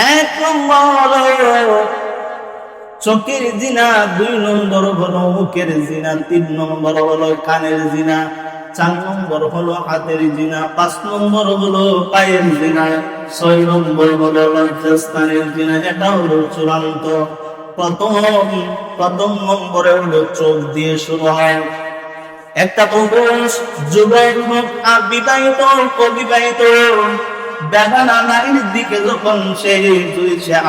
এক নম্বর হলো চোখের জিনা, 2 নম্বর হলো মুখের জিনা, 3 নম্বর হলো কানের জিনা, 4 নম্বর হলো হাতের জিনা, 5 নম্বর হলো পায়ের জিনা, 6 নম্বর হলো লজ্জাস্থানের জিনা। এটা হলো চূড়ান্ত। প্রথম নম্বরে হলো চোখ দিয়ে শুরু হয়। একটা পুরুষ যুবক হোক আর বিবাহিত অবিবাহিত, বেগানা নারীর দিকে যখন সে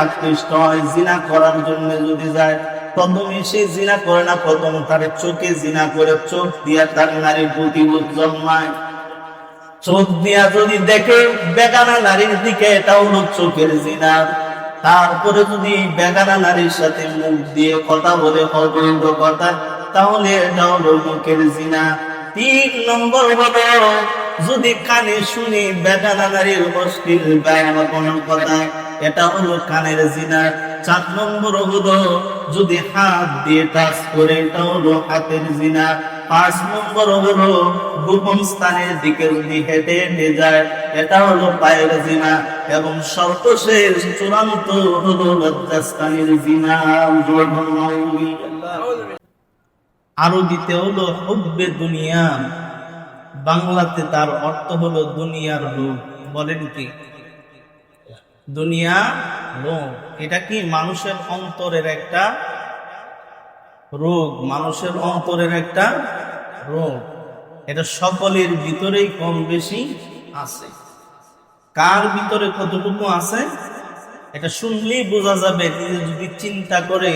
আকৃষ্ট হয়, জিনা করার জন্য যদি যায়, প্রথমে সে জিনা করে না, প্রথম তার চোখে জিনা করে, চোখ দিয়া তার নারীর প্রতি জন্মায়। চোখ দিয়া যদি দেখে বেগানা নারীর দিকে, এটা হলো চোখের জিনা। তারপরে যদি বেগানা নারীর সাথে মুখ দিয়ে কথা বলে অবৈধ কথা, তাহলে এটা হলো মুখের জিনা। 3 নম্বর হলো যদি কানে শুনি বেগানা নারীর অশ্লীল বায়ান কোনো কথা, এটা হলো কানের জিনা। 4 নম্বর হলো যদি হাত দিয়ে টাচ করে, এটা হলো হাতের জিনা। 5 নম্বর হলো গোপন স্থানের দিকে যদি হেঁটে হেঁটে যায়, এটা হলো পায়ের জিনা। এবং সর্বশেষ চূড়ান্ত হলো লজ্জাস্থানের জিনা। আরবিতে হলো হুব্বে দুনিয়া, বাংলাতে তার অর্থ হলো দুনিয়ার লোভ। বলেন কি? দুনিয়া লোভ। এটা কি মানুষের অন্তরের একটা রোগ, মানুষের অন্তরের একটা রোগ। এটা সকলের ভিতরেই কম বেশি আছে। কার ভিতরে কতটুকু আছে এটা শুনলেই বোঝা যাবে। নিজে যদি চিন্তা করে,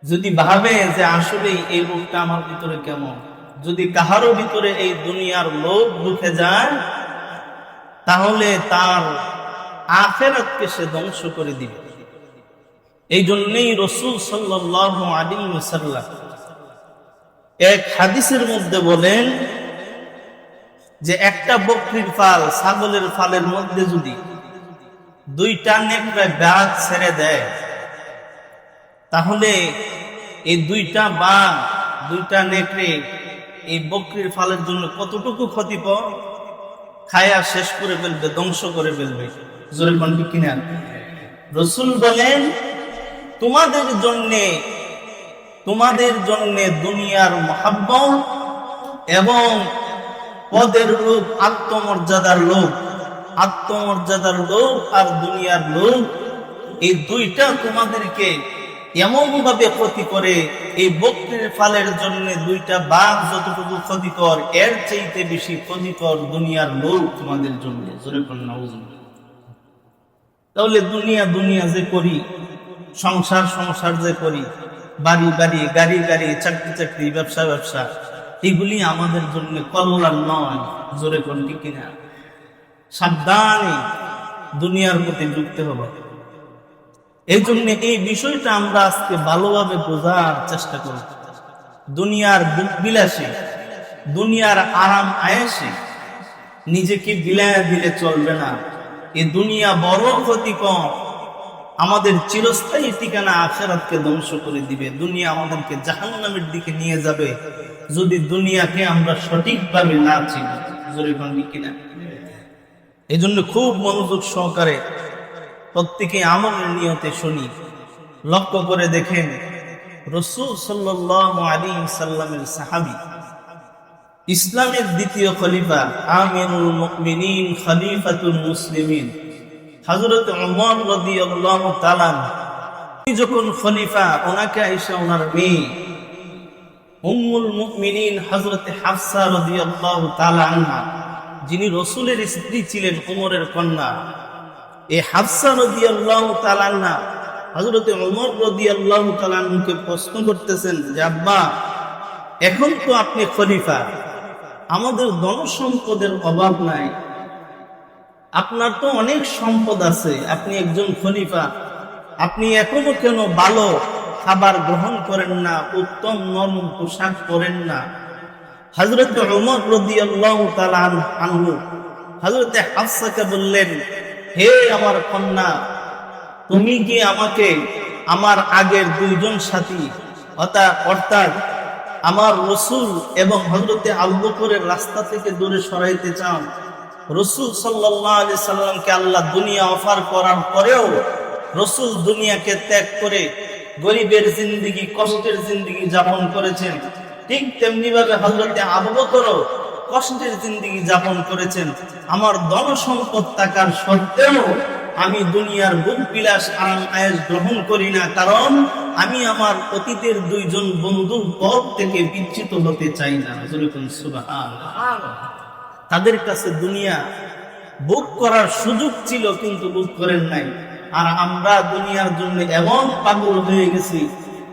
যদি ভাবে যে আসলে এই রোগটা আমার ভিতরে কেমন, যদি কাহারও ভিতরে এই দুনিয়ার লোভ ঢুকে যায়, তাহলে তার আখিরাতকে সে ধ্বংস করে দিবে। এই জন্যই রাসূল সাল্লাল্লাহু আলাইহি ওয়াসাল্লাম এক হাদিসের মধ্যে বলেন যে একটা বকরির ফাল, ছাগলের ফালের মধ্যে যদি 2টা নেকড়ে বাঘ ছেড়ে দেয়, তাহলে এই 2টা বাঘ, 2টা নেকড়ে এই বকরির ফালের জন্য কতটুকু ক্ষতিকর, খায়া শেষ করে ফেলবে, ধ্বংস করে ফেলবে। জোরে বলবি কিনা? রাসূল বলেন তোমাদের জন্য দুনিয়ার মহাব্বত এবং পদের লোভ, আত্মমর্যাদার লোভ আর দুনিয়ার লোভ, এই 2টা তোমাদেরকে এমন ভাবে ক্ষতি করে, এই বকরির ফালের জন্য 2টা বাঘ যতটুকু ক্ষতিকর, এর চাইতে বেশি ক্ষতিকর দুনিয়ার লোভ তোমাদের জন্য। জোরে বলেন নাউযুবিল্লাহ। তাহলে দুনিয়া যে করি, সংসার যে করি, বাড়ি গাড়ি, চাকরি, ব্যবসা, এগুলি আমাদের জন্য কল্যাণ নয়। জোরে কোন ঠিক কিনা? সাবধানে দুনিয়ার প্রতি ঢুকতে হবে। এই জন্য এই বিষয়টা আমরা আজকে ভালোভাবে বোঝার চেষ্টা করি। দুনিয়ার বুক বিলাসী, দুনিয়ার আরাম আয়েশে নিজেকে বিলায় দিলে চলবে না। এই দুনিয়া বড় ক্ষতিকর, আমাদের চিরস্থায়ী ঠিকানা আখিরাতকে ধ্বংস করে দিবে। দুনিয়া আমাদেরকে জাহান্নামের দিকে নিয়ে যাবে যদি দুনিয়াকে আমরা সঠিকভাবে না চিনি। জোরে বলি কিনা? এই জন্য খুব মনোযোগ সহকারে প্রত্যেকে আমলের নিয়তে শুনি, লক্ষ্য করে দেখেন। রাসূল সাল্লাল্লাহু আলাইহি সাল্লামের সাহাবী, ইসলামের দ্বিতীয় খলিফা, আমিরুল মুমিনিন, খলিফাতুল মুসলিমিন, হযরত ওমর রাদিয়াল্লাহু তাআলা যখন খলিফা, ওনাকে আয়েশা ওনার মেয়ে উম্মুল মুমিনিন হযরত হাফসা রাদিয়াল্লাহু তাআলা আনহা, যিনি রাসূলের স্ত্রী ছিলেন, ওমরের কন্যা, এই হাফসা রাদিয়াল্লাহু তাআলা আনহা হযরত ওমর রাদিয়াল্লাহু তাআলা আনহুকে প্রশ্ন করতেছেন যে আব্বা, এখন তো আপনি খলিফা, আমাদের ধন সম্পদের অভাব নাই, আপনার তো অনেক সম্পদ আছে, আপনি একজন খলিফা, আপনি এখনো কেন ভালো খাবার গ্রহণ করেন না, উত্তম নরম পোশাক পরেন না? হযরত ওমর রাদিয়াল্লাহু তাআলা আনহু হযরত হাফসাকে বললেন, হে আমার কন্যা, তুমি কি আমাকে আমার আগের 2জন সাথী অর্থাৎ আমার রাসূল এবং হযরত আবু বকরের রাস্তা থেকে দূরে সরাইতে চাও? রাসূল সাল্লাল্লাহু আলাইহি সাল্লামকে আল্লাহ দুনিয়া অফার করার পরেও রাসূল দুনিয়াকে ত্যাগ করে গরিবের জিন্দেগি, কষ্টের জিন্দেগি যাপন করেছেন। ঠিক তেমনি ভাবে হযরতে আবু বকরও কষ্টের জিন্দেগি যাপন করেছেন। আমার ধন সম্পদ থাকার সত্ত্বেও আমি দুনিয়ার ভোগ বিলাস আরাম আয়েশ গ্রহণ করি না, কারণ আমি আমার অতীতের দুইজন বন্ধুর পথ থেকে বিচ্যুত হতে চাই না। সুবহানাল্লাহ। তাদের কাছে দুনিয়া ভোগ করার সুযোগ ছিল, কিন্তু ভোগ করেন নাই। আর আমরা দুনিয়ার জন্য এমন পাগল হয়ে গেছি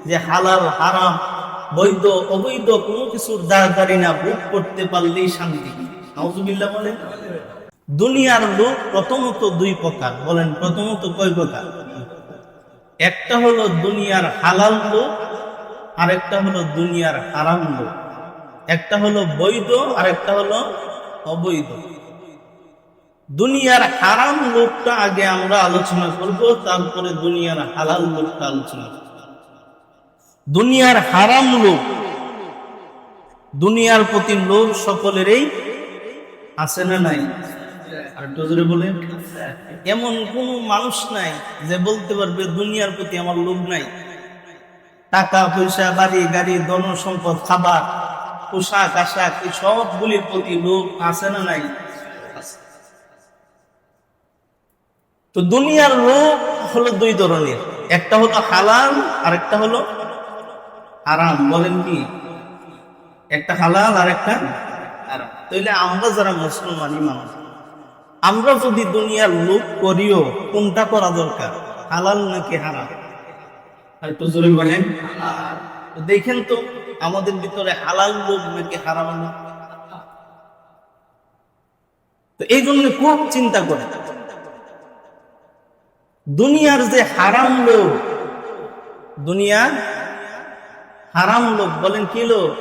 যে হালাল হারাম, বৈধ অবৈধ কোনো কিছুর দাঁড়াদারি না, ভোগ করতে পারলেই শান্তি। নাউজুবিল্লাহ বলেন। দুনিয়ার লোক প্রথমত দুই প্রকার। বলেন প্রথমত কয় প্রকার? একটা হলো দুনিয়ার হালাল লোক, আর একটা হলো দুনিয়ার হারাম লোক। একটা হলো বৈধ আর একটা হলো অবৈধ। দুনিয়ার হারাম লোকটা আগে আমরা আলোচনা করব, তারপরে দুনিয়ার হালাল লোকটা আলোচনা করব। দুনিয়ার হারাম লোক, দুনিয়ার প্রতি লোভ সকলেরই আছে না নাই? আর একটু জোরে বলেন। এমন কোন মানুষ নাই যে বলতে পারবে দুনিয়ার প্রতি আমার লোভ নাই। টাকা পয়সা, বাড়ি গাড়ি, ধন সম্পদ, খাবার, পোশাক আশাক, এই সবগুলির প্রতি লোভ আছে না নাই? তো দুনিয়ার লোভ হলো দুই ধরনের, একটা হলো হালাল আর একটা হলো হারাম। বলেন কি? একটা হালাল আর একটা হারাম। তাইলে আমরা যারা মুসলমানি মানুষ, আমরা যদি দুনিয়ার লোভ করিও, কোনটা করা দরকার, হালাল নাকি হারাম? একটু জোরে বলেন। দেখেন তো আমাদের ভিতরে হালাল লোভ নাকি হারাম লোভ? তো এই জন্য খুব চিন্তা করে। দুনিয়ার যে হারাম লোভ, দুনিয়ার হারাম লোভ, বলেন কি লোভ?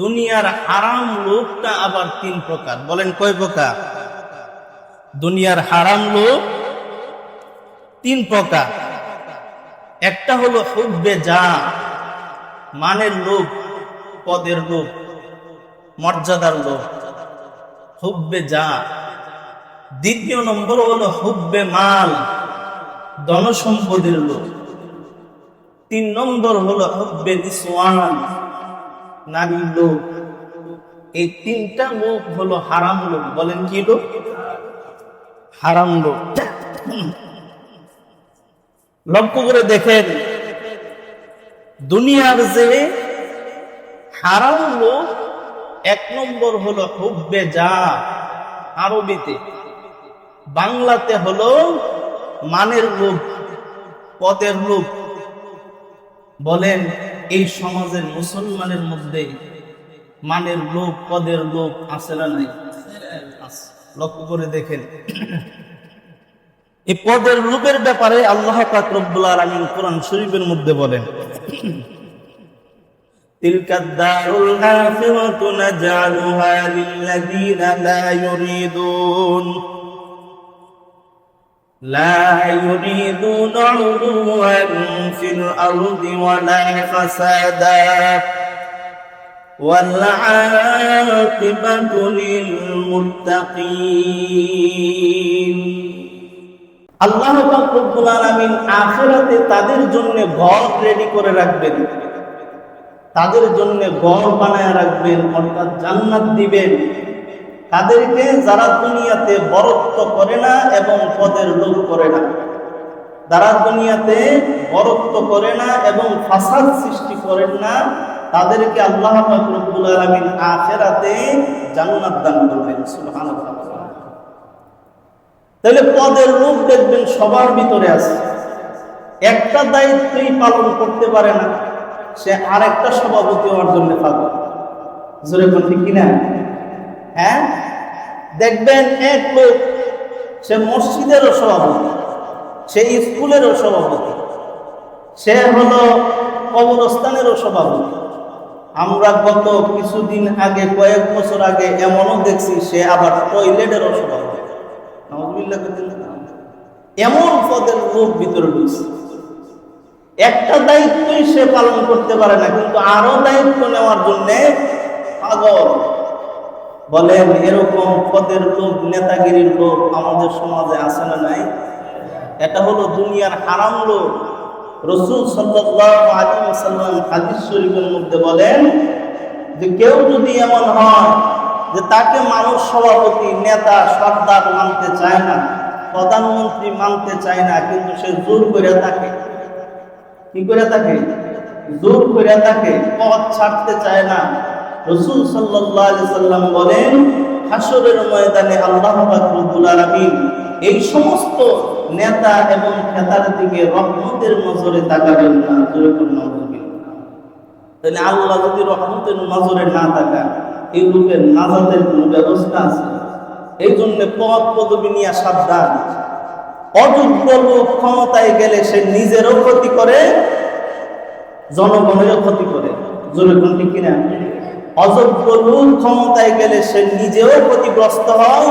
দুনিয়ার হারাম লোভটা আবার তিন প্রকার। বলেন কয় প্রকার? দুনিয়ার হারাম লোভ তিন প্রকার। একটা হলো হুব্বে যা, মানের লোভ, পদের লোভ, মর্যাদার লোভ, হুব্বে যা। দ্বিতীয় নম্বর হলো হুব্বে মাল, ধন সম্পদের লোভ। তিন নম্বর হলো হুব্বে নিসওয়ান, নারীর লোভ। এই তিনটা লোভ হলো হারাম লোভ। বলেন কি লোভ? হারাম লোভ। লক্ষ্য করে দেখেন, দুনিয়ার যে হারাম লোভ, এক নম্বর হলো হুব্বে যা, আরবিতে। বাংলাতে হলো মানের লোভ, পদের লোভ। বলেন এই সমাজের মুসলমানের মধ্যে মানের লোভ, পদের লোভ আছে না নাই? লক্ষ্য করে দেখেন। এই পদের লোভের ব্যাপারে আল্লাহ পাক রব্বুল আলামিন কোরআন শরীফের মধ্যে বলেন, তিলকা দারুল আখিরাতু নাজআলুহা লিল্লাযীনা লা ইউরিদুনা উলুওয়ান ফিল আরদি ওয়ালা ফাসাদা ওয়াল আকিবাতু লিল মুত্তাকিন। আল্লাহ পাক রব্বুল আলামিন আখিরাতে তাদের জন্য ঘর রেডি করে রাখবেন, তাদের জন্য ঘর বানায় রাখবেন, অর্থাৎ জান্নাত দিবেন তাদেরকে যারা দুনিয়াতে বরত্ব করে না এবং পদের লোভ করে না, যারা দুনিয়াতে বরত্ব করে না এবং ফাসাদ সৃষ্টি করেন না, তাদেরকে আল্লাহ পাক রব্বুল আলামিন আখিরাতে জান্নাত দান করবেন। সুবহানাল্লাহ। তাহলে পদের লোভ দেখবেন সবার ভিতরে আছে। একটা দায়িত্বই পালন করতে পারে না, সে আরেকটা সভাপতি হওয়ার জন্য পাগল। জোরে বলেন ঠিক কিনা? হ্যাঁ, দেখবেন এক লোক, সে মসজিদেরও সভাপতি, সে স্কুলেরও সভাপতি, সে হলো কবরস্থানেরও সভাপতি। আমরা গত কিছুদিন আগে, কয়েক বছর আগে এমনও দেখছি সে আবার টয়লেটেরও সভাপতি। এমন পদের লোক ভিতরে ঢুকছে। একটা দায়িত্বই সে পালন করতে পারে না, কিন্তু আরো দায়িত্ব নেওয়ার জন্য পাগল। বলেন এরকম পদের লোক, নেতাগিরির লোক আমাদের সমাজে আছে না নাই? এটা হলো দুনিয়ার হারাম লোক। রাসূল সাল্লাল্লাহু আলাইহি ওয়াসাল্লাম হাদিস শরীফের মধ্যে বলেন যে কেউ যদি এমন হয় যে তাকে মানুষ সভাপতি, নেতা, সর্দার মানতে চায় না, প্রধানমন্ত্রী মানতে চায় না, কিন্তু সে জোর করে থাকে, কি করে থাকে? জোর করে থাকে, পথ ছাড়তে চায় না। রাসূল সাল্লাল্লাহু আলাইহি সাল্লাম বলেন হাসরের ময়দানে আল্লাহ পাক রব্বুল আলামিন এই সমস্ত নেতা এবং খেতার দিকে রহমতের নজরে তাকাবেন না। তাহলে আল্লাহ যদি রহমতের নজরে না তাকান, এই লোকের নাজাতের কোন ব্যবস্থা আছে? এই জন্য পদ পদবি নিয়ে সাবধান। অযোগ্য লোক ক্ষমতায় গেলে সে নিজেরও ক্ষতি করে, জনগণেরও ক্ষতি করে। জোরে কোন ঠিক কিনা? অযোগ্য লোক ক্ষমতায় গেলে সে নিজেও ক্ষতিগ্রস্ত হয়,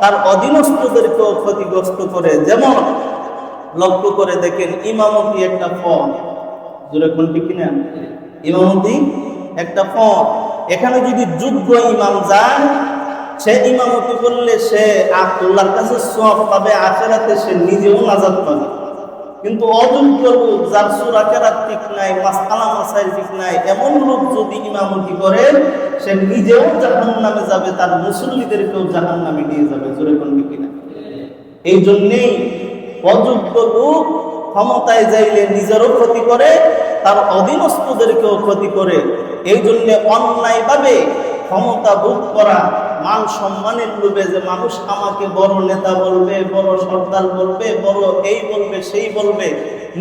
তার অধীনস্থদেরকেও ক্ষতিগ্রস্ত করে। যেমন লক্ষ্য করে দেখেন, ইমামতি একটা পদ, জোরে কোন ঠিক কিনা? ইমামতি একটা পদ। এখানে যদি যোগ্য ইমাম যায়, সে ইমামতি করলে সে আল্লাহর কাছে সওয়াব পাবে, আখিরাতে সে নিজেও নাজাত পাবে। কিন্তু অযোগ্য লোক, যার সূরা কেরাত ঠিক নাই, মাসআলা মাসাইল ঠিক নাই, এমন লোক যদি ইমামতি করে, সে নিজেও জাহান্নামে যাবে, তার মুসল্লিদেরকেও জাহান্নামে নিয়ে যাবে। জোরে কোন ঠিক কিনা? এই জন্যেই অযোগ্য লোক ক্ষমতায় যাইলে নিজেরও ক্ষতি করে, তার অধীনস্থদেরকেও ক্ষতি করে। এই জন্য অন্যায়ভাবে ক্ষমতা ভোগ করা, মান সম্মানের লোভে যে মানুষ আমাকে বড় নেতা বলবে, বড় সর্দার বলবে, বড় এই বলবে সেই বলবে,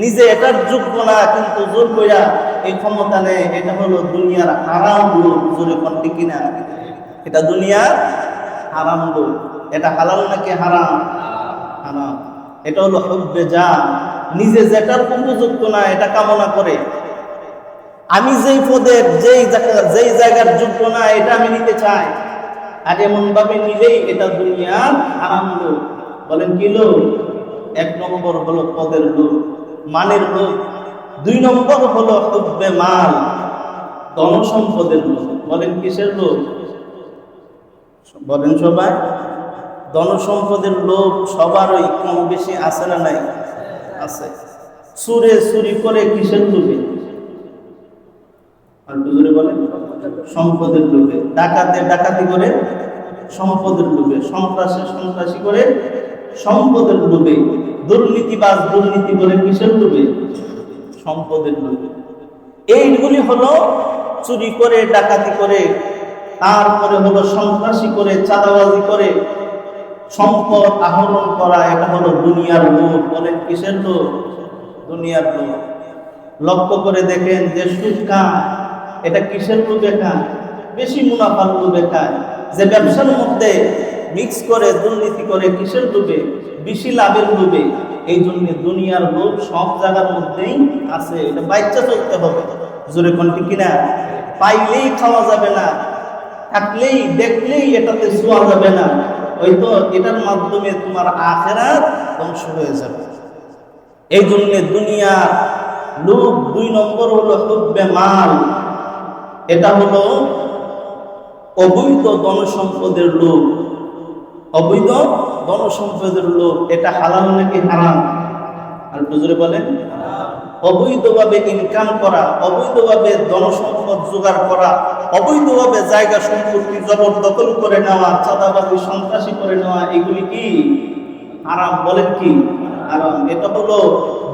নিজে এটার যোগ্য না কিন্তু জোর কইরা এই ক্ষমতা নেয়, এটা হলো দুনিয়ার হারাম লোক। জোরে কোন ঠিক কিনা? এটা দুনিয়ার হারাম লোক। এটা হালাল নাকি হারাম? হারাম। এটা হলো হুব্বে জাহ, নিজে যেটার উপযুক্ত না এটা কামনা করে। আমি যেই পদের, যেই জায়গার যোগ্য না এটা আমি নিতে চাই, আর এমন ভাবে নিলেই এটা দুনিয়ার হারাম লোক। বলেন কি লোক? এক নম্বর হলো পদের লোক, মানের লোক। দুই নম্বর হলো হুব্বে মাল, ধন সম্পদের লোক। বলেন কিসের লোক? বলেন সবাই। ধন সম্পদের লোক সবারই কম বেশি আছে না নাই? আছে। চুরে চুরি করে কিসের লোভে? আর দুজনে বলেন সম্পদের লোভে। ডাকাতে ডাকাতি করে সম্পদের লোভে। সন্ত্রাসে সন্ত্রাসী করে সম্পদের লোভে। দুর্নীতিবাজ দুর্নীতি করে কিসের লোভে? সম্পদের লোভে। এইগুলি হলো চুরি করে, ডাকাতি করে, তারপরে হলো সন্ত্রাসী করে, চাঁদাবাজি করে সম্পদ আহরণ করা, এটা হলো দুনিয়ার লোভ। বলেন কিসের লোভ? দুনিয়ার লোভ। লক্ষ্য করে দেখেন যে সুদ খায়, এটা কিসের লোভে খায়? বেশি মুনাফার লোভে খায়। যে ব্যবসার মধ্যে মিক্স করে দুর্নীতি করে, কিসের লোভে? বেশি লাভের লোভে। এই জন্য দুনিয়ার লোভ সব জায়গার মধ্যেই আছে, এটা বাচ্চা চলতে হবে। জোরে কোন ঠিক কিনা? পাইলেই খাওয়া যাবে না, থাকলেই দেখলেই এটাতে ছোঁয়া যাবে না, হয়তো এটার মাধ্যমে তোমার আখিরাত ধ্বংস হয়ে যাবে। এই জন্য দুনিয়ার লোভ। দুই নম্বর হলো হুব্বে মাল, এটা হলো অবৈধ ধন সম্পদের লোভ। অবৈধ ধন সম্পদের লোভ, এটা হালাল নাকি হারাম? আর বুঝলে বলেন। অবৈধভাবে ইনকাম করা, অবৈধভাবে ধন সম্পদ জোগাড় করা, অবৈধভাবে জায়গা সম্পত্তি জবরদখল করে নেওয়া, চাঁদাবাজি সন্ত্রাসী করে নেওয়া, এগুলি কি হারাম? বলেন কি হারাম? এটা হলো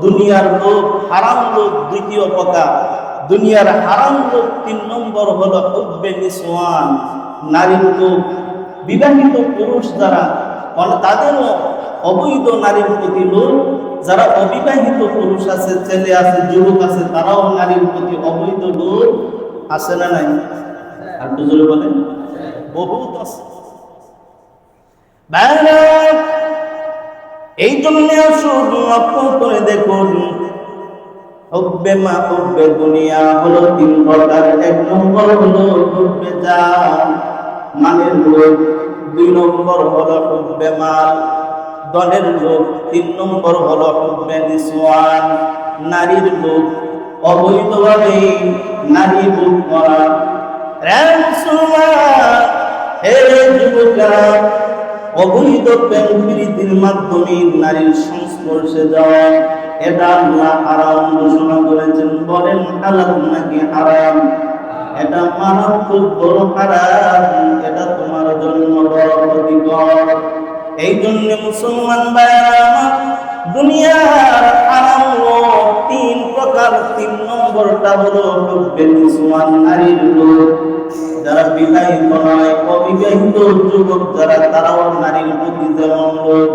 দুনিয়ার লোভ, হারাম লোভ দ্বিতীয় প্রকার। দুনিয়ার হারাম লোভ তিন নম্বর হলো হুব্বে নিসওয়ান, নারীর লোভ। বিবাহিত পুরুষ যারা, তাদেরও অবৈধ নারীর প্রতি লোভ। যারা অবিবাহিত পুরুষ আছে, ছেলে আছে, যুবক আছে, তারাও নারীর প্রতি অবৈধ লোভ আছে না নাই? আর বুঝলে বলেন বহুত আছে। এই জন্য আসুন লক্ষ্য করে দেখুন, হুব্বে মা হুব্বে দুনিয়া হলো তিন প্রকার। এক নম্বর হলো হুব্বে জাহ, মানের লোভ। দুই নম্বর হলো হুব্বে মাল, ধনের লোভ। তিন নম্বর হলো হুব্বে নিসওয়ান, নারীর লোভ। অবৈধভাবে নারী ভোগ করা। হে যুবকেরা, অবৈধ প্রেম প্রীতির মাধ্যমে নারীর সংস্পর্শে যাওয়া, এটা আল্লাহ হারাম ঘোষণা করেছেন। বলেন হালাল নাকি হারাম? এটা মারাত্মক বড় হারাম, এটা তোমার জন্য বড় ক্ষতিকর। এই জন্য মুসলমান ভাইরা আমার, দুনিয়ার হারাম তিন প্রকার। 3 নম্বরটা হলো বেনিসওয়ান নারীর লোক, যারা বিবাহিত নয়, অবিবাহিত যুবক যারা, তারাও নারীর প্রতি যেমন লোক।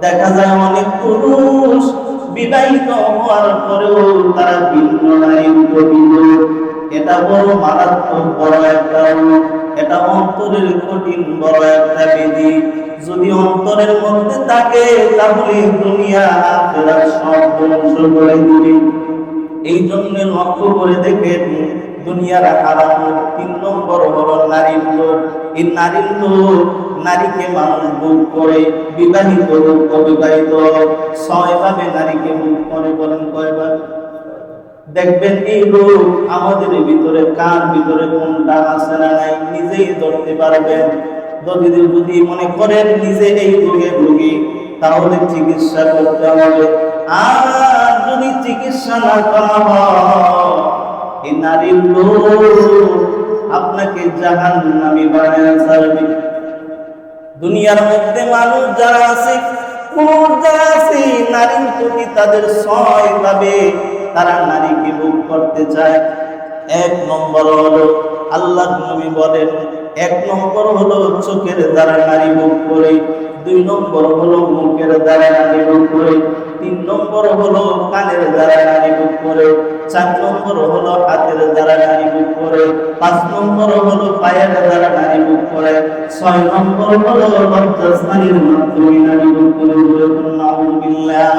দেখা যায় অনেক পুরুষ বিবাহিত হওয়ার পরেও তারা ভিন্ন নারীর প্রতি লোক। এটা বড় মারাত্মক বড় একটা রোগ, এটা অন্তরের কঠিন বড় একটা ব্যাধি। যদি অন্তরের মধ্যে থাকে তাহলে দুনিয়া আখিরাত সব ধ্বংস করে দিবে। এই জন্য লক্ষ্য করে দেখেন, দুনিয়ার হারাম 3 নম্বর হলো নারীর লোক। এই নারীর লোক, নারীকে মানুষ ভোগ করে, বিবাহিত লোক অবিবাহিত 6 ভাবে নারীকে ভোগ করে। বলেন কয়বার? দেখবেন এই রোগ আমাদের ভিতরে, কার ভিতরে কোনটা আছে না নাই নিজেই ধরতে পারবেন। যদি মনে করেন নিজে এই রোগে ভুগি, তাহলে চিকিৎসা করতে হবে। আর যদি চিকিৎসা না করা হয়, এই নারীর লোক আপনাকে জাহান্নামী বানায় ছাড়বে। দুনিয়ার মধ্যে মানুষ যারা আছে, পুরুষ যারা আছে, নারীর প্রতি তাদের 6 ভাবে তারা নারীকে ভোগ করতে চায়। 1 নম্বর হলো, আল্লাহর নবী বলেন, 1 নম্বর হলো চোখের দ্বারা নারী ভোগ করে, 2 নম্বর হলো মুখের দ্বারা নারী ভোগ করে, 3 নম্বর হলো কানের দ্বারা নারী ভোগ করে, 4 নম্বর হলো হাতের দ্বারা নারী ভোগ করে, 5 নম্বর হলো পায়ের দ্বারা নারী ভোগ করে, 6 নম্বর হলো লজ্জাস্থানের মাধ্যমে নারী ভোগ করে। নাউযুবিল্লাহ।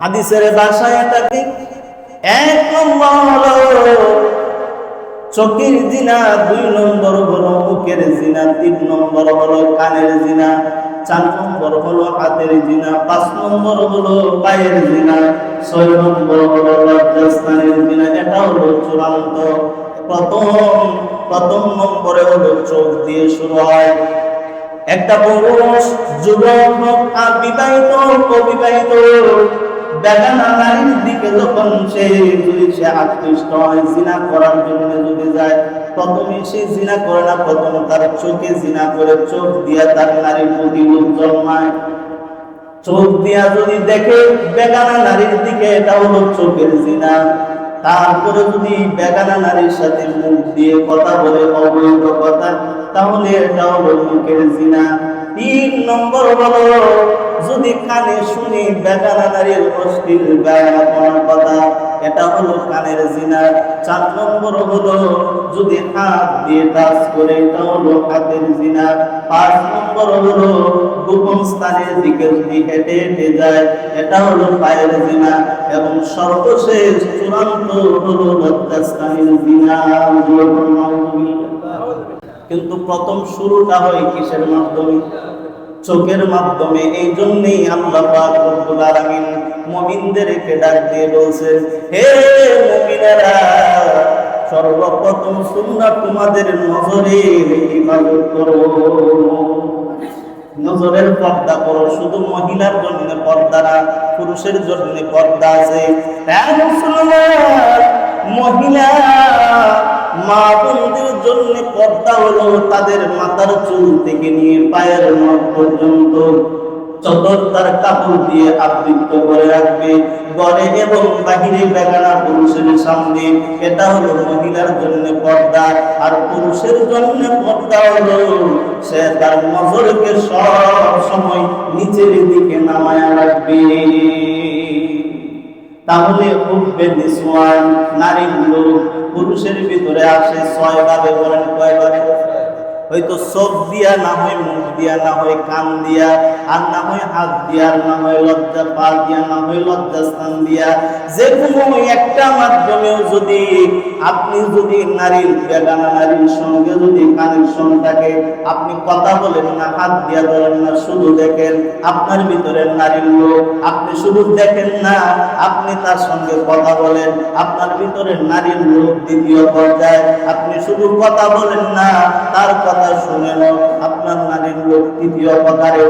হাদিসের ভাষায় এটাকে 1 নম্বর হলো চোখের জিনা, 2 নম্বর হলো মুখের জিনা, 3 নম্বর হলো কানের জিনা, 4 নম্বর হলো হাতের জিনা, 5 নম্বর হলো পায়ের জিনা, 6 নম্বর হলো লজ্জাস্থানের জিনা। এটা হলো চূড়ান্ত। প্রথম নম্বরে হলো চোখ দিয়ে শুরু হয়। একটা পুরুষ যুবক হোক আর বিবাহিত অবিবাহিত, বেগানা নারীর দিকে যখন সে আকৃষ্ট হয়, জিনা করার জন্য যদি যায়, প্রথমে সে জিনা করে না, প্রথম তার চোখে জিনা করে, চোখ দিয়া তার নারীর প্রতি লোভ জন্মায়। চোখ দিয়া যদি দেখে বেগানা নারীর দিকে, এটা হলো চোখের জিনা। তারপরে যদি বেগানা নারীর সাথে মুখ দিয়ে কথা বলে অবৈধ কথা, তাহলে এটা হলো মুখের জিনা। 3 নম্বর হলো যদি কানে শুনে বেগানা নারীর অশ্লীল গায়না কথা, এটা হলো কানের জিনা। 4 নম্বর হলো যদি হাত দিয়ে টাচ করে, এটা হলো হাতের জিনা। 5 নম্বর হলো গোপন স্থানের দিকে যদি হেঁটে হেঁটে যায়, এটা হলো পায়ের জিনা। এবং সর্বশেষ চূড়ান্ত হলো লজ্জাস্থানের জিনা। কিন্তু প্রথম শুরুটা হয় কিসের মাধ্যমে? চোখের মাধ্যমে। এই জন্যই আল্লাহ পাক রব্বুল আলামিন মুমিনদেরকে ডাক দিয়ে বলছেন, হে মুমিনেরা, সর্বপ্রথম সুন্নাহ তোমাদের নজরের ইবাদত করো, নজরের পর্দা করো। শুধু মহিলার জন্য পর্দা না, পুরুষের জন্য পর্দা আছে। মহিলা মা বোনদের জন্য পর্দা হলো তাদের মাথার চুল থেকে নিয়ে পায়ের নখ পর্যন্ত চদর তার কাপড় দিয়ে আবৃত করে রাখবে, ঘরে এবং বাহিরে বেগানা পুরুষের সামনে। এটা হলো মহিলার জন্য পর্দা। আর পুরুষের জন্য পর্দা হলো সে তার নজরকে সব সময় নিচের দিকে নামায়া রাখবে। তাহলে উঠবে নিসওয়ান নারীর লোক পুরুষের ভিতরে আসে 6 ভাবে। বলেন কয়ভাবে? হয়তো চোখ দিয়া, না হয় মুখ দিয়া, না হয় কান দিয়া, আর না হয় হাত দিয়া, আর না হয় লজ্জা পা দিয়া, না হয় লজ্জাস্থান দিয়া। যে কোনো একটা মাধ্যমেও যদি আপনি যদি নারীর বেগানা নারীর সঙ্গে যদি কানেকশন থাকে, আপনি কথা বলেন না, হাত দিয়া ধরেন না, শুধু দেখেন আপনার ভিতরে নারীর লোক। আপনি শুধু দেখেন না, আপনি তার সঙ্গে কথা বলেন, আপনার ভিতরে নারীর লোক। দ্বিতীয় পর্যায়ে আপনি শুধু কথা বলেন না, তার কথা শুনেন। আপনার নারীর লোক তৃতীয় প্রকারে,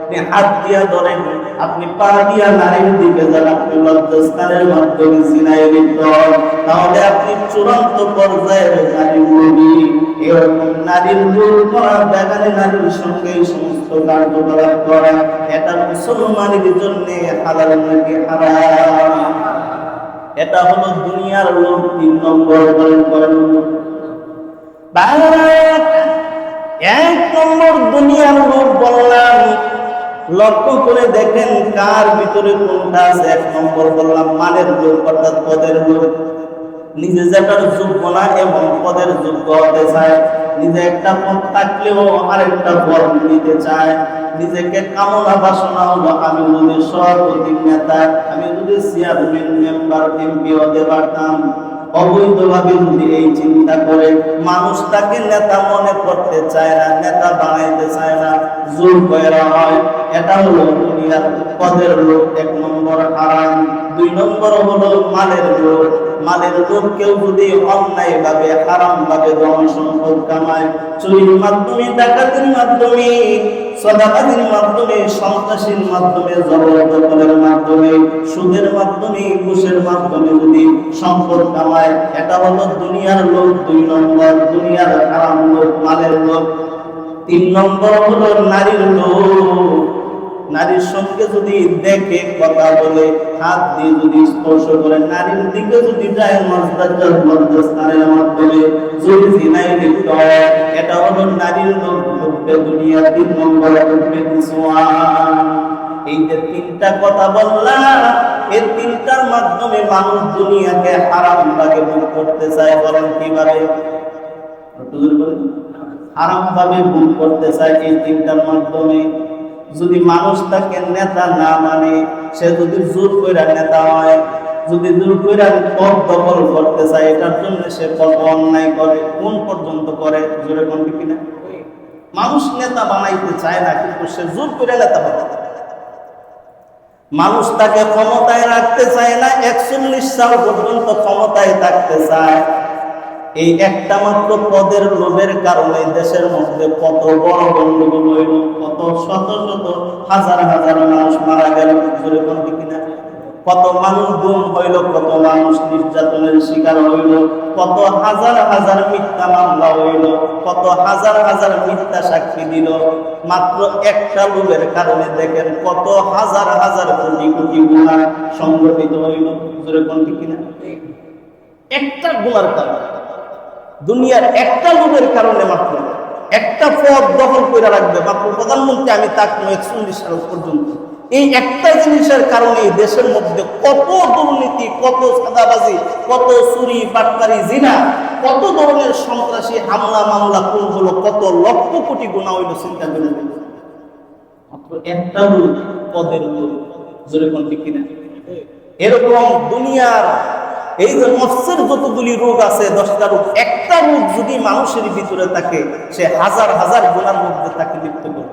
আপনি হাত দিয়া ধরেন, আপনি পা দিয়া নারীর দিকে যান, আপনি লজ্জাস্থানের মাধ্যমে জিনায় লিপ্ত হন, তাহলে আপনি চূড়ান্ত পর্যায়ের নারীর লোভী। এরকম নারীর লোভ করা, বেগানী নারীর সঙ্গে এই সমস্ত কার্যকলাপ করা, এটা মুসলমানের জন্য হালাল নাকি হারাম? এটা হলো দুনিয়ার লোভ। 3 নম্বর করেন। 1 নম্বর দুনিয়ার লোভ বললাম, লক্ষ্য করে দেখেন কার ভিতরে কোনটা আছে। 1 নম্বর বললাম মানের লোভ, অর্থাৎ পদের লোভ। নিজে যেটার যোগ্য না এবং পদের যোগ্য হতে চায়, নিজে একটা পদ থাকলেও আরেকটা পদ নিতে চায়, নিজেকে কামনা বাসনা হলো আমি যদি সভাপতি, নেতা, আমি যদি চেয়ারম্যান, মেম্বার, এমপি হতে পারতাম। অবৈধভাবে যদি এই চিন্তা করে, মানুষ তাকে নেতা মনে করতে চায় না, নেতা বানাইতে চায় না, জোর করা হয়। এটা হলো দুনিয়ার পদের লোভ, 1 নম্বর হারাম। 2 নম্বর হলো মালের লোভ। মালের লোভ কেউ যদি অন্যায় ভাবে, হারাম ভাবে ধন সম্পদ কামায়, চুরির মাধ্যমে, ডাকাতির মাধ্যমে, সদাকাতির মাধ্যমে, সন্ত্রাসীর মাধ্যমে, জবরদখলের মাধ্যমে, সুদের মাধ্যমে, ঘুষের মাধ্যমে যদি সম্পদ কামায়, এটা হলো দুনিয়ার লোভ। 2 নম্বর দুনিয়ার হারাম লোভ, মালের লোভ। 3 নম্বর হলো নারীর লোভ। নারীর সঙ্গে যদি দেখে, কথা বলে, হাত দিয়ে যদি স্পর্শ করে, নারীর দিকে যদি যায়, লজ্জাস্থানের মাধ্যমে যদি জিনায় লিপ্ত হয়, এটা হলো নারীর লোভ। দুনিয়া 3 নম্বরে এই যে 3টা কথা বললাম, এই 3টার মাধ্যমে মানুষ দুনিয়াকে হারাম ভাবে ভোগ করতে চায়। বলেন কিভাবে? হারাম ভাবে ভোগ করতে চায় এই 3টার মাধ্যমে। যদি মানুষ তাকে নেতা না মানে, সে যদি জোর কইরা নেতা হয়, যদি জোর কইরা পদ দখল করতে চায়, এটার জন্য সে অন্যায় করে। কোন পর্যন্ত করে? জোরে কোন ঠিক না? মানুষ নেতা বানাইতে চায় না, কিন্তু সে জোর করে নেতা বানায়। মানুষ তাকে ক্ষমতায় রাখতে চায় না, 41 সাল পর্যন্ত ক্ষমতায় থাকতে চায়। এই একটা মাত্র পদের লোভের কারণে দেশের মধ্যে কত বড় গন্ডগোল হইল, কত শত শত হাজার হাজার মানুষ মারা গেল। জোরে কোন ঠিক না? কত মানুষ গুম হইল, কত মানুষ নির্যাতনের শিকার হইল, কত হাজার হাজার মিথ্যা মামলা হইল, কত হাজার হাজার মিথ্যা সাক্ষী দিল, মাত্র একটা লোভের কারণে। দেখেন কত হাজার হাজার কোটি কোটি গুনাহ সংগঠিত হইল। জোরে কোন ঠিক না? একটা গুনার কারণে, দুনিয়ার একটা লোভের কারণে, মাত্র একটা পদ দখল করে রাখবে, মাত্র প্রধানমন্ত্রী আমি থাকবো 41 সাল পর্যন্ত। এই একটা জিনিসের কারণে দেশের মধ্যে কত দুর্নীতি, কত সাদাবাজি, কত চুরি, বাটপারি, জিনা, কত ধরনের সন্ত্রাসী হামলা মামলা কোন হলো, কত লক্ষ কোটি গুনাহ হইল। চিন্তা করে মাত্র একটা লোভ, পদের লোভ। জোরে কোন ঠিক কিনা? এরকম দুনিয়ার এই যে নফসের যতগুলি রোগ আছে, 10টা রোগ, একটা রোগ যদি মানুষের ভিতরে থাকে, সে হাজার হাজার গুনার মধ্যে তাকে লিপ্ত করে।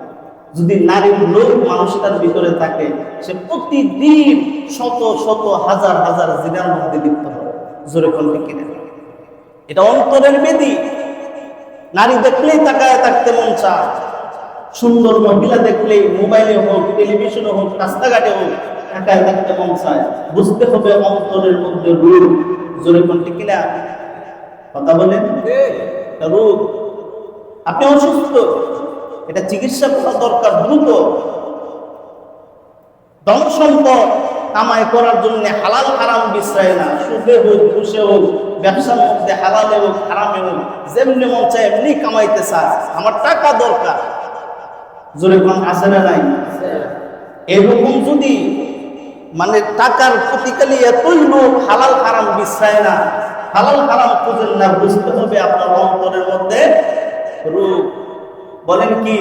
যদি নারীর লোভ মানুষটার ভিতরে থাকে, সে প্রতিদিন শত শত হাজার হাজার জিনার মধ্যে লিপ্ত হয়। জোরে কোন ঠিক কিনা? এটা অন্তরের বেদী। নারী দেখলেই তাকায় থাকতে মন চায়, সুন্দর মহিলা দেখলেই মোবাইলে হোক, টেলিভিশনে হোক, রাস্তাঘাটে হোক, তাকায় থাকতে মন চায়। বুঝতে হবে অন্তরের মধ্যে রোগ। জোরে কোন ঠিক কিনা? কথা বলেন, রোগ। আপনি অসুস্থ, এটা চিকিৎসা করা দরকার দ্রুত। ধন সম্পদ কামাই করার জন্য হালাল হারাম বিশ্রায় না, সুদে হোক, ঘুষে হোক, ব্যবসার মধ্যে হালালে হোক, হারামে হোক, যেমনি মন চায় এমনি কামাইতে চায়। আমার টাকা দরকার। জোরে কোন আছে না নাই? এরকম যদি মানে টাকার প্রতিকালে এতই লোক, হালাল হারাম বিশ্রায় না, হালাল হারাম খুঁজেন না, বুঝতে হবে আপনার অন্তরের মধ্যে রোগ। বলেন কি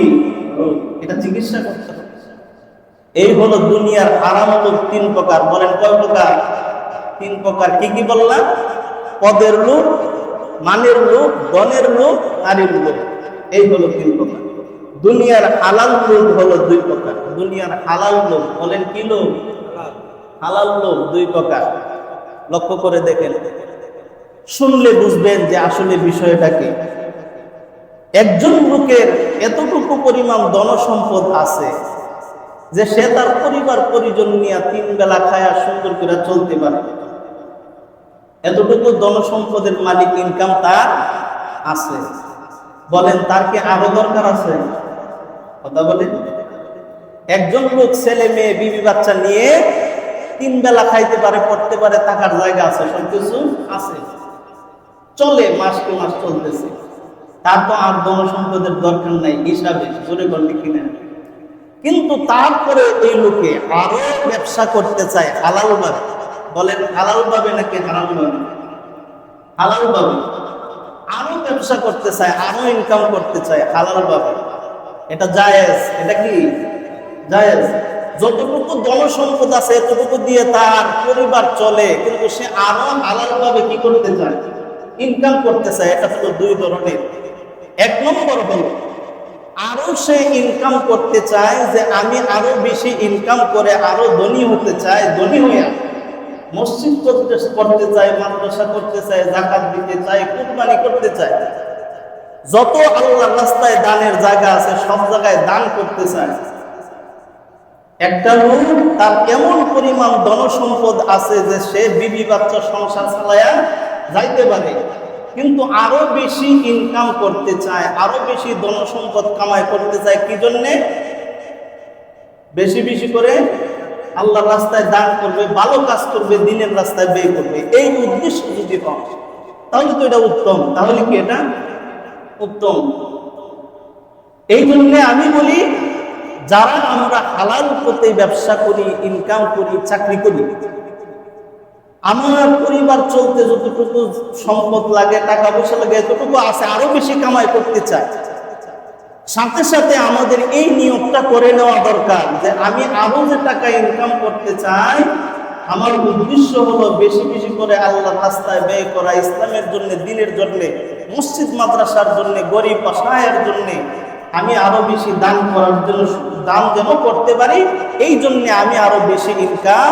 রোগ? এটা চিকিৎসা করতে হবে। এই হলো দুনিয়ার হারাম লোক 3 প্রকার। বলেন কয় প্রকার? 3 প্রকার। কি কি বললাম? পদের লোক, মানের লোক, ধনের লোক, নারীর লোক। এই হলো 3 প্রকার। দুনিয়ার হালাল লোক হলো 2 প্রকার। দুনিয়ার হালাল লোক, বলেন কি লোক? হালাল লোক 2 প্রকার। লক্ষ্য করে দেখেন, শুনলে বুঝবেন যে আসলে বিষয়টা কি। একজন লোকের এতটুকু পরিমাণ ধন সম্পদ আছে যে সে তার পরিবার পরিজন নিয়ে 3 বেলা খায়া সুন্দর করে চলতে পারে, এতটুকু ধন সম্পদের মালিক, ইনকাম তার আছে। বলেন তার কি আরো দরকার আছে? কথা বলেন। একজন লোক ছেলে মেয়ে বিবি বাচ্চা নিয়ে 3 বেলা খাইতে পারে, পড়তে পারে, থাকার জায়গা আছে, সবকিছু আছে, চলে, মাসকে মাস চলতেছে, তার তো আর ধন সম্পদের দরকার নাই হিসাবে, জোরে বললে কিনা। কিন্তু তারপরে এই লোকে আরো ব্যবসা করতে চায় হালাল ভাবে। বলেন হালাল ভাবে নাকি হারাম ভাবে? হালাল ভাবে। আরো ব্যবসা করতে চায়, আরো ইনকাম করতে চায় হালাল ভাবে। এটা জায়েজ। এটা কি জায়েজ? যতটুকু ধন সম্পদ আছে এতটুকু দিয়ে তার পরিবার চলে, কিন্তু সে আরো হালাল ভাবে কি করতে চায়? ইনকাম করতে চায়। এটা হলো 2 ধরনের। 1 নম্বর হলো আরো সে ইনকাম করতে চায়, যে আমি আরো বেশি ইনকাম করে আরো ধনী হতে চাই, ধনী হইয়া মসজিদ করতে চায়, মাদ্রাসা করতে চায়, যাকাত দিতে চায়, কুরবানি করতে চায়, যত আল্লাহর রাস্তায় দানের জায়গা আছে সব জায়গায় দান করতে চায়। একটা লোক তার এমন পরিমাণ ধন সম্পদ আছে যে সে বিবি বাচ্চা সংসার চালায়া যাইতে পারে, কিন্তু আরো বেশি ইনকাম করতে চায়, আরো বেশি ধন সম্পদ কামাই করতে চায়। কি জন্যে? বেশি বেশি করে আল্লাহর রাস্তায় দান করবে, ভালো কাজ করবে, দিনের রাস্তায় ব্যয় করবে। এই উদ্দেশ্য যদি হয় তাহলে তো এটা উত্তম। তাহলে কি এটা উত্তম? এই জন্য আমি বলি, যারা আমরা হালাল পথে ব্যবসা করি, ইনকাম করি, চাকরি করি, আমার পরিবার চলতে যতটুকু সম্পদ লাগে, টাকা পয়সা লাগে, এতটুকু আছে, আরো বেশি কামাই করতে চাই, সাথে সাথে আমাদের এই নিয়মটা করে নেওয়া দরকার যে আমি আরো যে টাকা ইনকাম করতে চাই, আমার উদ্দেশ্য হলো বেশি বেশি করে আল্লাহর রাস্তায় ব্যয় করা, ইসলামের জন্য, দিনের জন্য, মসজিদ মাদ্রাসার জন্য, গরিব অসহায়ের জন্য আমি আরো বেশি দান করার জন্য, দান যেন করতে পারি, এই জন্য আমি আরো বেশি ইনকাম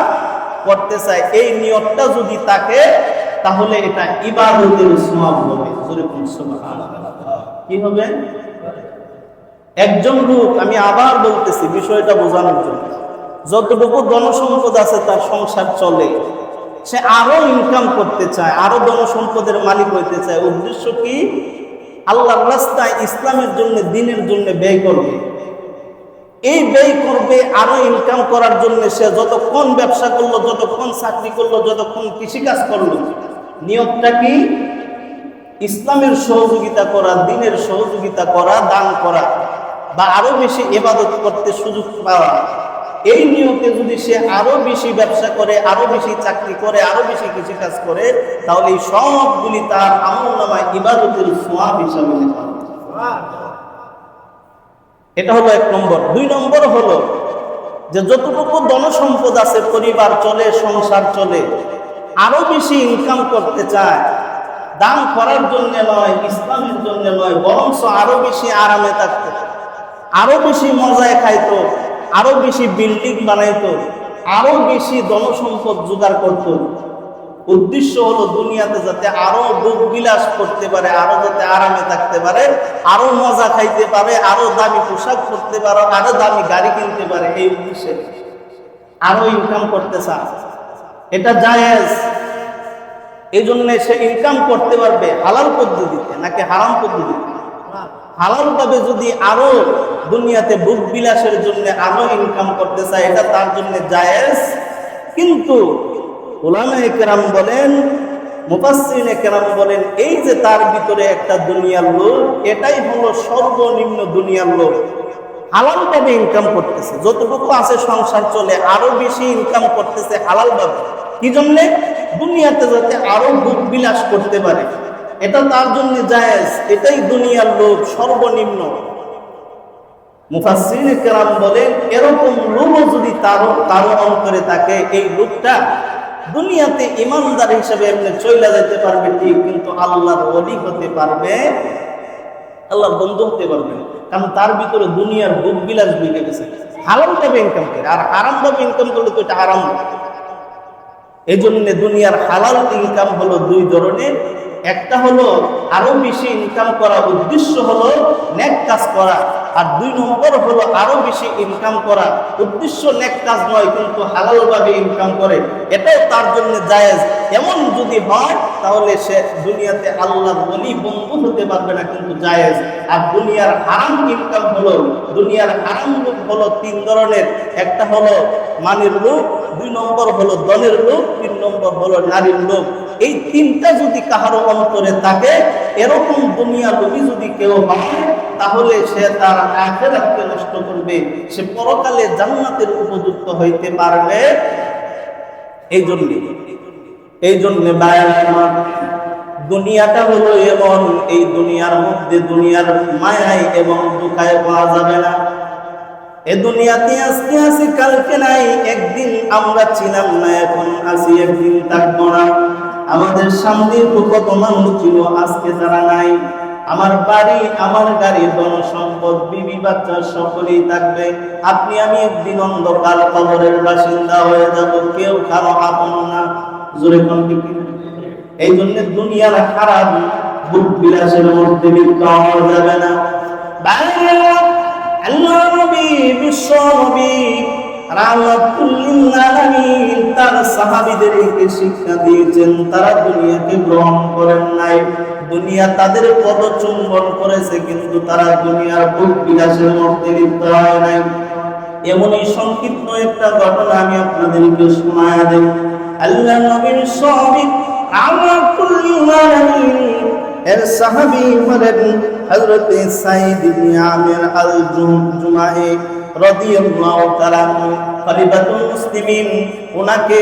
করতে চাই। এই নিয়তটা যদি থাকে তাহলে এটা ইবাদতের সওয়াব হবে। কি হবে? একজন লোক, আমি আবার বলতেছি বিষয়টা বোঝানোর জন্য, যতটুকু ধন সম্পদ আছে তার সংসার চলে, সে আরো ইনকাম করতে চায়, আরো ধন সম্পদের মালিক হইতে চায়। উদ্দেশ্য কি? আল্লাহর রাস্তায়, ইসলামের জন্য, দিনের জন্য ব্যয় করবে। এই ব্যয় করবে আরো ইনকাম করার জন্য। সে যতক্ষণ ব্যবসা করলো, যতক্ষণ চাকরি করলো, যতক্ষণ কৃষিকাজ করলো, নিয়তটা কি? ইসলামের সহযোগিতা করা, দিনের সহযোগিতা করা, দান করা, বা আরো বেশি ইবাদত করতে সুযোগ পাওয়া। এই নিয়তে যদি সে আরো বেশি ব্যবসা করে, আরো বেশি চাকরি করে, আরো বেশি কৃষিকাজ করে, তাহলে এই সবগুলি তার আমলনামায় ইবাদতের সওয়াব হিসাবে লেখা হবে। এটা হলো 1 নম্বর। 2 নম্বর হলো যে যতটুকু ধন সম্পদ আছে, পরিবার চলে, সংসার চলে, আরো বেশি ইনকাম করতে চায়, দান করার জন্য নয়, ইসলামের জন্য নয়, বরং আরো বেশি আরামে থাকতো, আরো বেশি মজায় খাইতো, আরো বেশি বিল্ডিং বানাইতো, আরো বেশি ধন সম্পদ জোগাড় করতো। উদ্দেশ্য হলো দুনিয়াতে যাতে আরো ভোগ বিলাস করতে পারে, আরো যাতে আরামে থাকতে পারে, আরো মজা খাইতে পারে, আরো দামি পোশাক পরতে পারে, আরো দামি গাড়ি কিনতে পারে। এই উদ্দেশ্যে আরো ইনকাম করতে চায়। এটা জায়েজ। এই জন্য সে ইনকাম করতে পারবে হালাল পদ্ধতিতে নাকি হারাম পদ্ধতিতে? হালাল ভাবে যদি আরো দুনিয়াতে ভোগ বিলাসের জন্য আরো ইনকাম করতে চায়, এটা তার জন্য জায়েজ। কিন্তু উলামায়ে কেরাম বলেন, মুফাসসিরিনে কেরাম বলেন, এই যে তার ভিতরে একটা দুনিয়ার লোক, এটাই হলো সর্বনিম্ন দুনিয়ার লোক। হালাল ভাবে ইনকাম করতেছে, যতটুকু আছে সংসার চলে, আরো বেশি ইনকাম করতেছে হালাল ভাবে। কি জন্যে? দুনিয়াতে যাতে আরো ভোগ বিলাস করতে পারে, এটা তার জন্য জায়েজ। এটাই দুনিয়ার লোক, সর্বনিম্ন। মুফাসসিরিনে কেরাম বলেন, এরকম লোকও যদি তারও অন্তরে থাকে, এই লোকটা দুনিয়াতে ইমানদার হিসেবে এমনি চলে যেতে পারবে ঠিক, কিন্তু আল্লাহর ওলি হতে পারবে, আল্লাহর বন্ধু হতে পারবে না। কারণ তার ভিতরে দুনিয়ার ভোগ বিলাস ঢুকে গেছে। হালাল ভাবে ইনকাম করে, আর হারাম ভাবে ইনকাম করলে তো এটা হারাম। এই জন্য দুনিয়ার হালাল ইনকাম হলো 2 ধরনের। একটা হলো আরো বেশি ইনকাম করা, উদ্দেশ্য হলো নেক কাজ করা। আর 2 নম্বর হলো আরো বেশি ইনকাম করা, উদ্দেশ্য নেক কাজ নয় কিন্তু হালাল ভাবে ইনকাম করে, এটাও তার জন্য জায়েজ। এমন যদি হয় তাহলে সে দুনিয়াতে আল্লাহর ওলি বন্ধু হতে পারবে না, কিন্তু জায়েজ। আর দুনিয়ার হারাম ইনকাম হলো, দুনিয়ার হারাম লোক হলো 3 ধরনের। একটা হলো মানের লোক, 2 নম্বর হলো দলের লোক, 3 নম্বর হলো নারীর লোক। এই 3টা যদি কাহারো অন্তরে থাকে, এরকম দুনিয়া লোভী যদি কেউ হয়, তাহলে সে তার আখিরাতকে নষ্ট করবে, সে পরকালে জান্নাতের উপযুক্ত হইতে পারবে। এই জন্য বায়ান, দুনিয়াটা হলো এমন, এই দুনিয়ার মধ্যে দুনিয়ার মায়ায় এবং দুঃখায় পাওয়া যাবে না। এ দুনিয়াতে আজকে আছি কালকে নাই, একদিন আমরা ছিলাম না এখন আছি, একদিন থাকবো না। আমাদের সামনে কত মানুষ ছিল, আজকে তারা নাই। আমার বাড়ি, আমার গাড়ি, ধন সম্পদ, বিবি বাচ্চা সকলেই থাকবে। আপনি আমি একদিন অন্ধকার কবরের বাসিন্দা হয়ে যাব, কেউ কারো আপন না। জোরে কোন ঠিক? এই জন্য দুনিয়ার খারাপ ভোগ বিলাসের মধ্যে লিপ্ত হওয়া যাবে না। আল্লাহ নবী, বিশ্ব নবী রাহমাতুল লিল আলামিন তার সাহাবীদেরকে শিক্ষা দিয়েছেন, তারা দুনিয়াকে গ্রহণ করেন নাই, দুনিয়া তাদের পদচুম্বন করেছে, কিন্তু তারা দুনিয়ার ভোগ বিলাসের মধ্যে লিপ্ত হয় নাই। এমনই সংক্ষিপ্ত একটা ঘটনা আমি আপনাদেরকে শোনায়া দেই। আল্লাহ নবীর সাহাবী রাহমাতুল লিল আলামিন এর সাহাবী হলেন হযরত সাঈদ ইবনে আমির আল-জুমাহি রাদিয়াল্লাহু তাআলা আনহু, খলিফাতুল মুসলিমিন। ওনাকে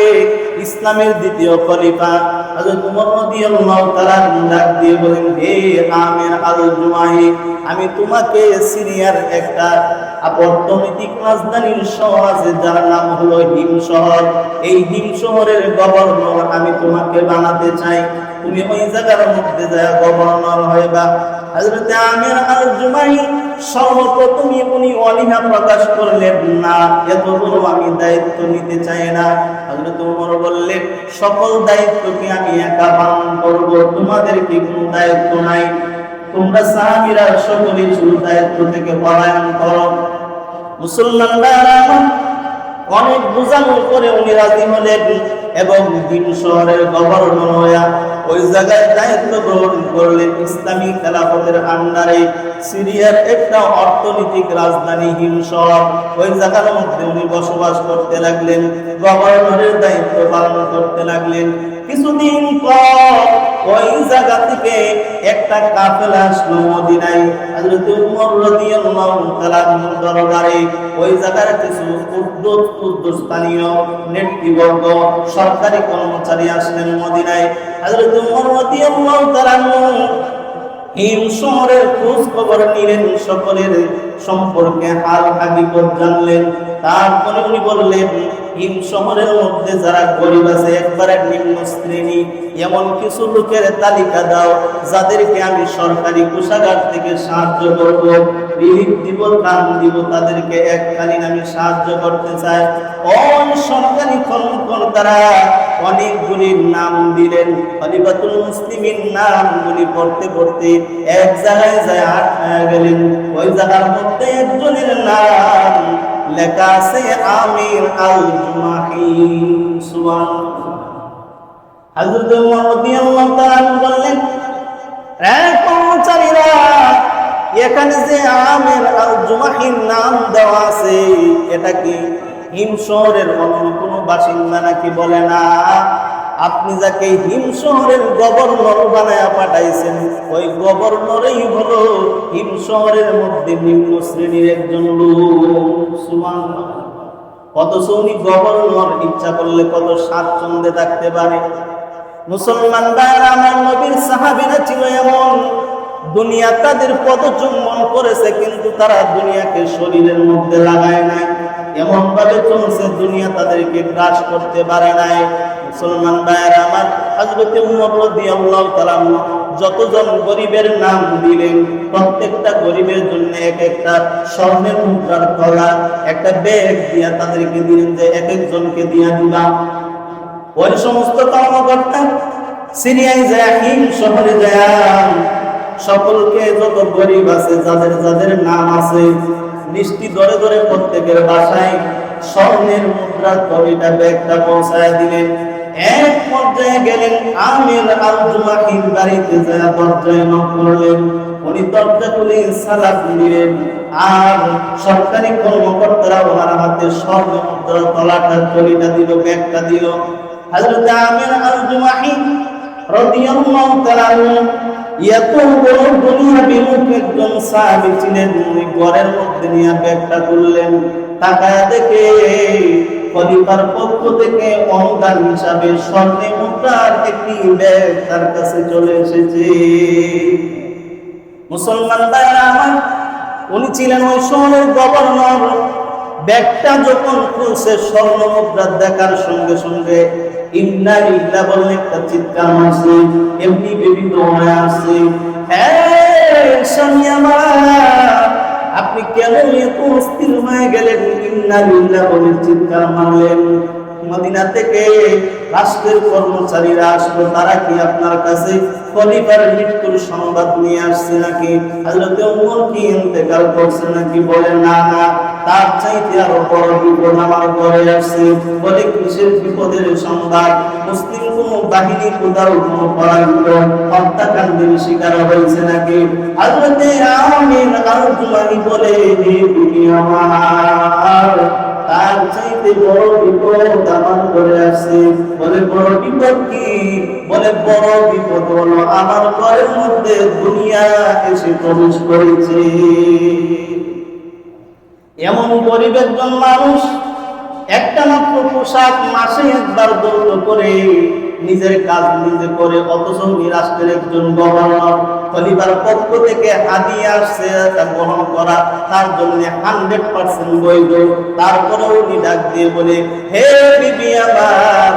ইসলামের দ্বিতীয় খলিফা হযরত ওমর রাদিয়াল্লাহু তাআলা ডাক দিয়ে বলেন, হে আমির আল-জুমাহি, আমি তোমাকে সিরিয়ার একটা অর্থনৈতিক রাজধানীর শহর আছে যার নাম হলো হিম শহর, এই হিম শহরের গভর্নর আমি তোমাকে বানাতে চাই, তুমি ওই জায়গার মধ্যে যায় গভর্নর হইবা। হযরত আমির আল-জুমাহি সর্বপ্রথমই উনি অনীহা প্রকাশ করলেন, না, এত বড় আমি দায়িত্ব নিতে চাই না। হযরত ওমর বললেন, সকল দায়িত্ব কি আমি একা পালন করব, তোমাদের কি কোনো দায়িত্ব নাই? তোমরা সাহাবীরা সকলেই শুধু দায়িত্ব থেকে পলায়ন করো। মুসলমানরা অনেক বোঝানোর পরে উনি রাজি হলেন এবং হিম শহরের গভর্নর হইয়া ওই জায়গায় দায়িত্ব গ্রহণ করলেন। ইসলামী খেলাফতের আন্ডারে সিরিয়ার একটা অর্থনৈতিক রাজধানী হিম শহর, ওই জায়গার মধ্যে উনি বসবাস করতে লাগলেন, গভর্নরের দায়িত্ব পালন করতে লাগলেন। কিছুদিন পর ওই জায়গা থেকে একটা কাফেলা আসলো মদিনায়। হযরত ওমর রাদিয়াল্লাহু তাআলা দরবারে ওই জায়গার কিছু উর্দুস্থানীয় নেতৃবর্গ, সরকারি কর্মচারী আসলেন মদিনায়। হযরত ওমর রাদিয়াল্লাহু তাআলা হিম শহরের খোঁজ খবর নিলেন, সকলের সম্পর্কে হাল হাকিকত জানলেন। তারপরে উনি বললেন, হিম শহরের মধ্যে যারা গরিব আছে, একবারে নিম্ন শ্রেণী, এমন কিছু লোকের তালিকা দাও যাদেরকে আমি সরকারি কোষাগার থেকে সাহায্য করব, রিলিফ দিব, ত্রাণ দিব, তাদেরকে এককালীন আমি সাহায্য করতে চাই। ওই সরকারি কর্মকর্তারা অনেকগুলি নাম দিলেন। খলিফাতুল মুসলিমিন নামগুলি পড়তে পড়তে এক জায়গায় যায় আটকায়া গেলেন। ওই জায়গার মধ্যে একজনের নাম লেখা আছে আমির আল-জুমাহি। সুবহানাল্লাহ। হযরত ওমর রাদিয়াল্লাহু তাআলা বললেন, কর্মচারীরা, এখানে যে আমির আল-জুমাহির নাম দেওয়া আছে, এটা কি হিম শহরের অন্য কোনো বাসিন্দা নাকি? বলে না, আপনি যাকে হিম শহরের গভর্নর বানায়া পাঠাইছেন, ওই গভর্নরই হলো হিম শহরের মধ্যে নিম্ন শ্রেণীর একজন লোক। সুবহানাল্লাহ। অথচ উনি গভর্নর, ইচ্ছা করলে কত স্বাচ্ছন্দ্যে থাকতে পারে। মুসলমানরা, আমার নবীর সাহাবীরা ছিল এমন, দুনিয়া তাদের পদচুম্বন করেছে, কিন্তু তারা দুনিয়াকে শরীরের মধ্যে লাগায় নাই, এমন ভাবে চলছে দুনিয়া তাদেরকে গ্রাস করতে পারে নাই। মুসলমান ভাইয়েরা আমার, হযরত ওমর রাদিয়াল্লাহু তাআলা যতজন গরিবের নাম দিলেন, প্রত্যেকটা গরিবের জন্য এক একটা স্বর্ণের মুদ্রার তলা একটা ব্যাগ দিয়া তাদেরকে দিলেন, যে এক একজনকে দিয়া দিবা। ওই সমস্ত কর্মকর্তা সিরিয়ায় যায়, হিম শহরে যায়, সকলকে যত গরিব আছে যাদের যাদের নাম আছে মিষ্টি ধরে ধরে প্রত্যেকের বাসায় স্বর্ণের মুদ্রার তরিটা ব্যাগটা পৌঁছায় দিলেন। এক পর্যায়ে গেলেন আমির আল জুমাহির বাড়িতে যায়, দরজায় নক করলেন। উনি দরজা খুলে সালাম দিলেন, আর সরকারি কর্মকর্তারা ওনার হাতে স্বর্ণ মুদ্রার তলাটা তলিটা দিল, ব্যাগটা দিল। হযরত আমির আল জুমাহি রাদিয়াল্লাহু তাআলা এত বড় দুনিয়া বিমুখ একজন সাহাবী ছিলেন, উনি ঘরের মধ্যে নিয়ে ব্যাগটা তুললেন। তাকায় দেখে খলিফার পক্ষ থেকে অনুদান হিসাবে স্বর্ণের মুদ্রার একটি ব্যাগ তার কাছে চলে এসেছে। মুসলমান ভাইরা আমার, উনি ছিলেন ওই শহরের গভর্নর। ব্যাগটা যখন খুলছে স্বর্ণ মুদ্রা দেখার সঙ্গে সঙ্গে ইন্না লিল্লাহ বলে একটা চিৎকার মারছে, এমনি বেবি দৌড়ে আসছে। স্বামী আমার, আপনি কেন এত অস্থির হয়ে গেলেন? ইন্না লিল্লাহ বলে চিৎকার মারলেন। মদিনা থেকে রাষ্ট্রের কর্মচারীরা আসলো, তারা কি আপনার কাছে খলিফার মৃত্যুর সংবাদ নিয়ে আসছে নাকি? হযরত ওমর কি ইন্তেকাল করছে নাকি? বলে না না, তার চাইতে আরো বড় বিপদ আমার ঘরে আসছে। বলে কিসের বিপদের সংবাদ? মুসলিম কোন বাহিনী কোথাও কোন পরাজিত হত্যাকাণ্ডের শিকার হয়েছে নাকি? হযরত আমির আল জুমাহি বলে, হে দুনিয়া আমার, তার চাইতে বড় বিপদ আমার ঘরে আছে। বলে বড় বিপদ কি? বলে বড় বিপদ হলো আমার ঘরের মধ্যে দুনিয়া এসে প্রবেশ করেছে। এমন গরিব একজন মানুষ একটা মাত্র পোশাক মাসে একবার দৌড় করে নিজের কাজ নিজে করে, অথচ রাষ্ট্রের একজন গভর্নর খলিফার পক্ষ থেকে হাদিয়া আসছে তা গ্রহণ করা তার জন্য 100% বৈধ। তারপরেও উনি ডাক দিয়ে বলে, হে বিবি আমার,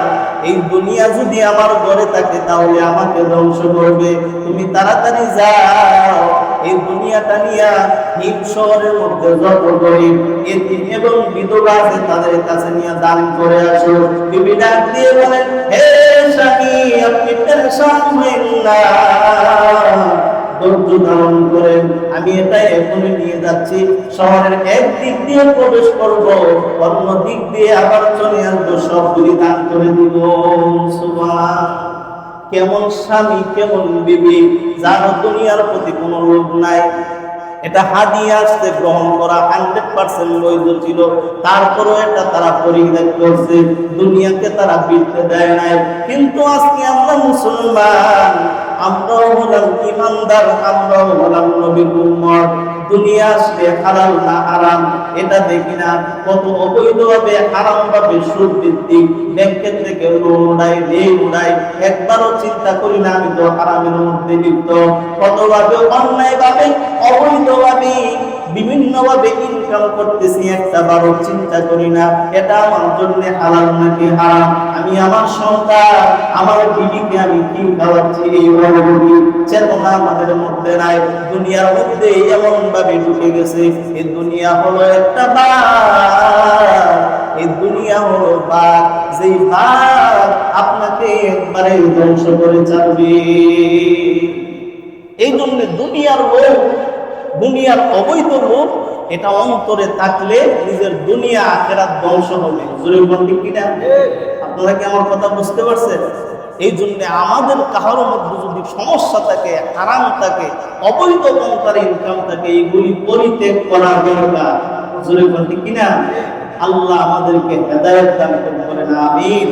এই দুনিয়া যদি আমার ঘরে থাকে তাহলে আমাকে ধ্বংস করবে। তুমি তাড়াতাড়ি যাও, এই দুনিয়াটা নিয়া হিম শহরের মধ্যে যত গরিব এতিম এবং বিধবা আছে তাদের কাছে নিয়ে দান করে আসো। বিবি ডাক দিয়ে বলেন, হে স্বামী, আপনি টেনশন হবেন না, ধৈর্য ধারণ করেন, আমি এটা এখনই নিয়ে যাচ্ছি। শহরের এক দিক দিয়ে প্রবেশ করব, অন্য দিক দিয়ে আবার চলে আসবো, সবগুলি দান করে দিব। সুবহান! কেমন স্বামী, কেমন বিবি, যার দুনিয়ার প্রতি কোনো লোভ নাই। এটা হাদিয়া আসতে গ্রহণ করা 100% বৈধ ছিল, তারপরও এটা তারা পরিত্যাগ করছে, দুনিয়াকে তারা বিটতে দেয় নাই। কিন্তু আজকে আমরা মুসলমান, আমরাও হলাম ইমানদার, আমরাও হলাম নবীর উম্মত। দুনিয়া আসলে হালাল না হারাম এটা দেখি না, কত অবৈধভাবে হারাম ভাবে সুদ ভিত্তিক ব্যাংকের থেকে লোন উড়াই, ঋণ উড়াই, একবারও চিন্তা করি না আমি তো হারামের মধ্যে লিপ্ত। কতভাবে অন্যায় ভাবে অবৈধভাবে বিভিন্ন ভাবে ইনকাম করতেছি, একটা বারো চিন্তা করি না এটা আমার জন্য হালাল নাকি হারাম। আমি আমার সন্তান, আমার বিবিকে আমি কি খাওয়াচ্ছি, এই অনুভূতি চেতনা আমাদের মধ্যে নাই। দুনিয়ার মধ্যে এমন ভাবে ঢুকে গেছে, এই দুনিয়া হলো একটা বাঘ, এই দুনিয়া হলো বাঘ, যেই বাঘ আপনাকে একবারে ধ্বংস করে যাবে। এই জন্য দুনিয়ার লোভ, দুনিয়ার অবৈধ লোভ, এটা অন্তরে থাকলে নিজের দুনিয়া আখিরাত ধ্বংস হবে। জোরে বলেন ঠিক কিনা? আপনারা কি আমার কথা বুঝতে পারছেন? এই জন্য আমাদের কারোর মধ্যে যদি সমস্যা থাকে, হারাম থাকে, অবৈধ পন্থার ইনকাম থাকে, এইগুলি পরিত্যাগ করা দরকার। জোরে বলেন ঠিক কিনা? আল্লাহ আমাদেরকে হেদায়েত দান করেন, আমিন।